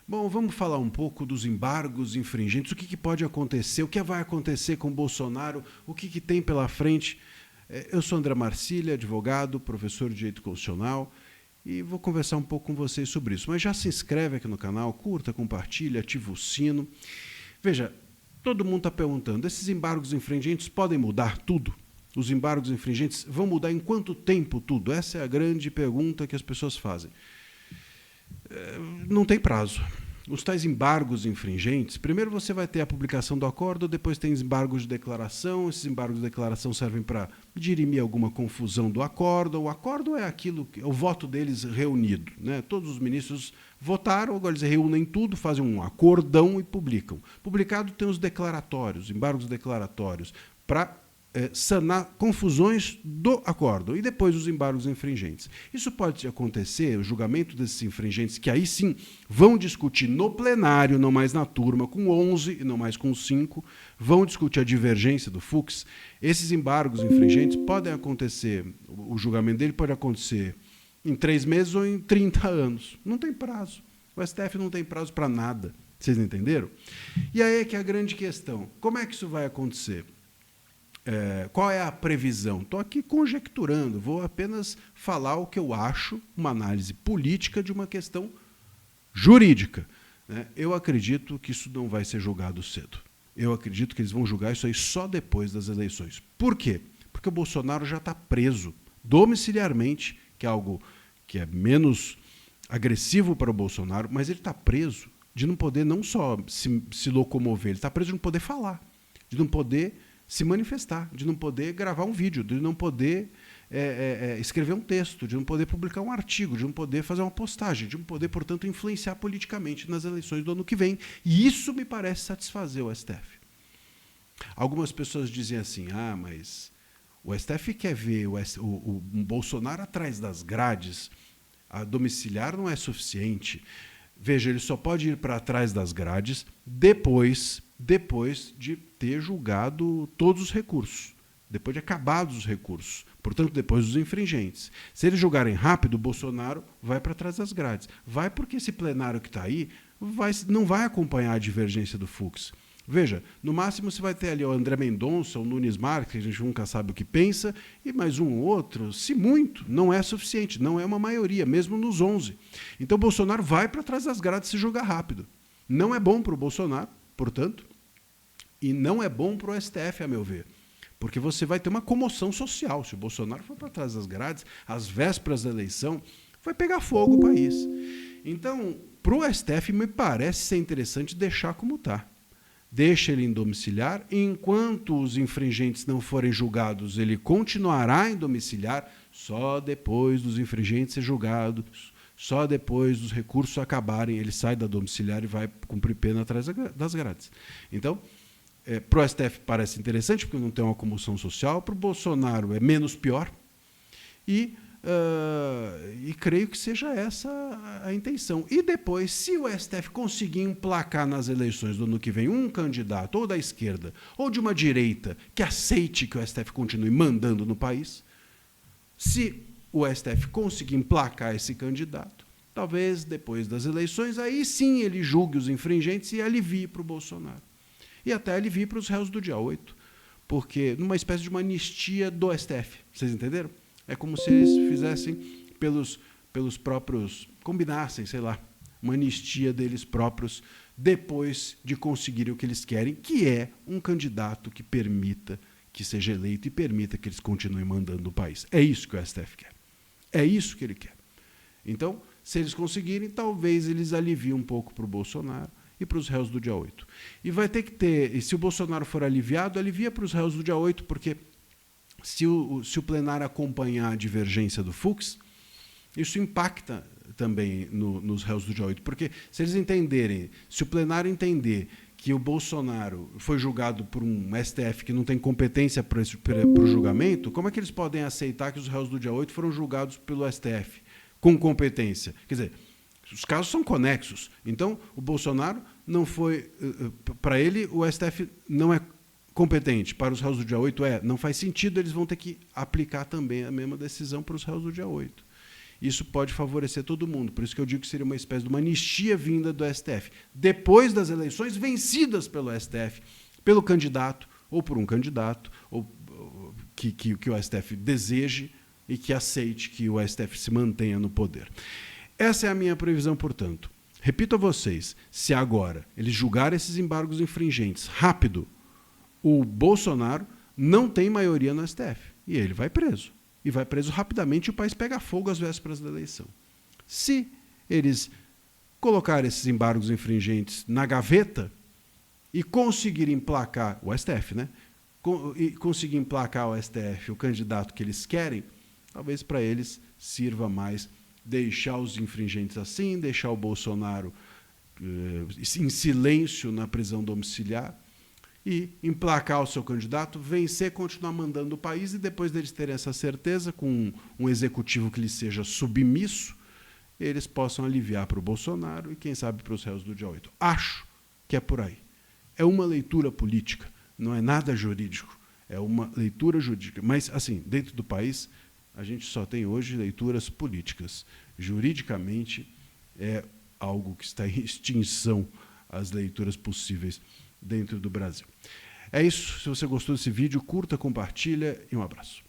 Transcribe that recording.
Bom, vamos falar um pouco dos embargos infringentes, o que pode acontecer, o que vai acontecer com o Bolsonaro, o que tem pela frente. Eu sou André Marcília, advogado, professor de Direito Constitucional, e vou conversar um pouco com vocês sobre isso. Mas já se inscreve aqui no canal, curta, compartilha, ativa o sino. Veja, todo mundo está perguntando, esses embargos infringentes podem mudar tudo? Os embargos infringentes vão mudar em quanto tempo tudo? Essa é a grande pergunta que as pessoas fazem. Não tem prazo. Os tais embargos infringentes, primeiro você vai ter a publicação do acordo, depois tem embargos de declaração, esses embargos de declaração servem para dirimir alguma confusão do acordo. O acordo é aquilo, o voto deles reunido, né? Todos os ministros votaram, agora eles reúnem tudo, fazem um acordão e publicam. Publicado tem os declaratórios, embargos declaratórios, para sanar confusões do acordo e depois os embargos infringentes. Isso pode acontecer, o julgamento desses infringentes, que aí sim vão discutir no plenário, não mais na turma, com 11 e não mais com 5, vão discutir a divergência do Fux. Esses embargos infringentes podem acontecer, o julgamento dele pode acontecer em 3 meses ou em 30 anos. Não tem prazo. O STF não tem prazo para nada. Vocês entenderam? E aí é que é a grande questão. Como é que isso vai acontecer? Qual é a previsão? Estou aqui conjecturando, vou apenas falar o que eu acho, uma análise política de uma questão jurídica. Né? Eu acredito que isso não vai ser julgado cedo. Eu acredito que eles vão julgar isso aí só depois das eleições. Por quê? Porque o Bolsonaro já está preso domiciliarmente, que é algo que é menos agressivo para o Bolsonaro, mas ele está preso de não poder não só se locomover, ele está preso de não poder falar, de não poder se manifestar, de não poder gravar um vídeo, de não poder escrever um texto, de não poder publicar um artigo, de não poder fazer uma postagem, de não poder, portanto, influenciar politicamente nas eleições do ano que vem. E isso me parece satisfazer o STF. Algumas pessoas dizem assim, mas o STF quer ver o Bolsonaro atrás das grades, a domiciliar não é suficiente. Veja, ele só pode ir para trás das grades depois de ter julgado todos os recursos, depois de acabados os recursos, portanto, depois dos infringentes. Se eles julgarem rápido, o Bolsonaro vai para trás das grades. Vai porque esse plenário que está aí não vai acompanhar a divergência do Fux. Veja, no máximo você vai ter ali o André Mendonça, o Nunes Marques, que a gente nunca sabe o que pensa, e mais um ou outro, se muito, não é suficiente, não é uma maioria, mesmo nos 11. Então, o Bolsonaro vai para trás das grades se julgar rápido. Não é bom para o Bolsonaro, portanto, e não é bom para o STF, a meu ver, porque você vai ter uma comoção social. Se o Bolsonaro for para trás das grades, às vésperas da eleição, vai pegar fogo o país. Então, para o STF, me parece ser interessante deixar como está. Deixa ele em domiciliar, enquanto os infringentes não forem julgados, ele continuará em domiciliar, só depois dos infringentes ser julgados, só depois dos recursos acabarem, ele sai da domiciliar e vai cumprir pena atrás das grades. Então, para o STF parece interessante, porque não tem uma comoção social, para o Bolsonaro é menos pior, e creio que seja essa a intenção. E depois, se o STF conseguir emplacar nas eleições do ano que vem um candidato, ou da esquerda, ou de uma direita, que aceite que o STF continue mandando no país, se o STF conseguir emplacar esse candidato, talvez depois das eleições, aí sim ele julgue os infringentes e alivie para o Bolsonaro. E até alivie para os réus do dia 8, porque numa espécie de uma anistia do STF. Vocês entenderam? É como se eles fizessem pelos próprios, combinassem, sei lá, uma anistia deles próprios depois de conseguirem o que eles querem, que é um candidato que permita que seja eleito e permita que eles continuem mandando no país. É isso que o STF quer. É isso que ele quer. Então, se eles conseguirem, talvez eles aliviem um pouco para o Bolsonaro e para os réus do dia 8. E vai ter que ter, e se o Bolsonaro for aliviado, alivia para os réus do dia 8, porque se o plenário acompanhar a divergência do Fux, isso impacta também nos réus do dia 8, porque se eles entenderem, se o plenário entender que o Bolsonaro foi julgado por um STF que não tem competência para o julgamento, como é que eles podem aceitar que os réus do dia 8 foram julgados pelo STF com competência? Quer dizer, os casos são conexos. Então, o Bolsonaro não foi... Para ele, o STF não é competente. Para os réus do dia 8, não faz sentido, eles vão ter que aplicar também a mesma decisão para os réus do dia 8. isso pode favorecer todo mundo. Por isso que eu digo que seria uma espécie de uma anistia vinda do STF. Depois das eleições vencidas pelo STF, pelo candidato, ou por um candidato, ou que o STF deseje e que aceite que o STF se mantenha no poder. Essa é a minha previsão, portanto. Repito a vocês, se agora eles julgarem esses embargos infringentes rápido, o Bolsonaro não tem maioria no STF e ele vai preso. E vai preso rapidamente e o país pega fogo às vésperas da eleição. Se eles colocarem esses embargos infringentes na gaveta e conseguirem emplacar o STF, né? E conseguir emplacar o STF, o candidato que eles querem, talvez para eles sirva mais deixar os infringentes assim, deixar o Bolsonaro em silêncio na prisão domiciliar e emplacar o seu candidato, vencer, continuar mandando o país e depois deles terem essa certeza, com um executivo que lhes seja submisso, eles possam aliviar para o Bolsonaro e, quem sabe, para os réus do dia 8. Acho que é por aí. É uma leitura política, não é nada jurídico, é uma leitura jurídica. Mas, assim, dentro do país, a gente só tem hoje leituras políticas. Juridicamente, é algo que está em extinção, as leituras possíveis dentro do Brasil. É isso. Se você gostou desse vídeo, curta, compartilha e um abraço.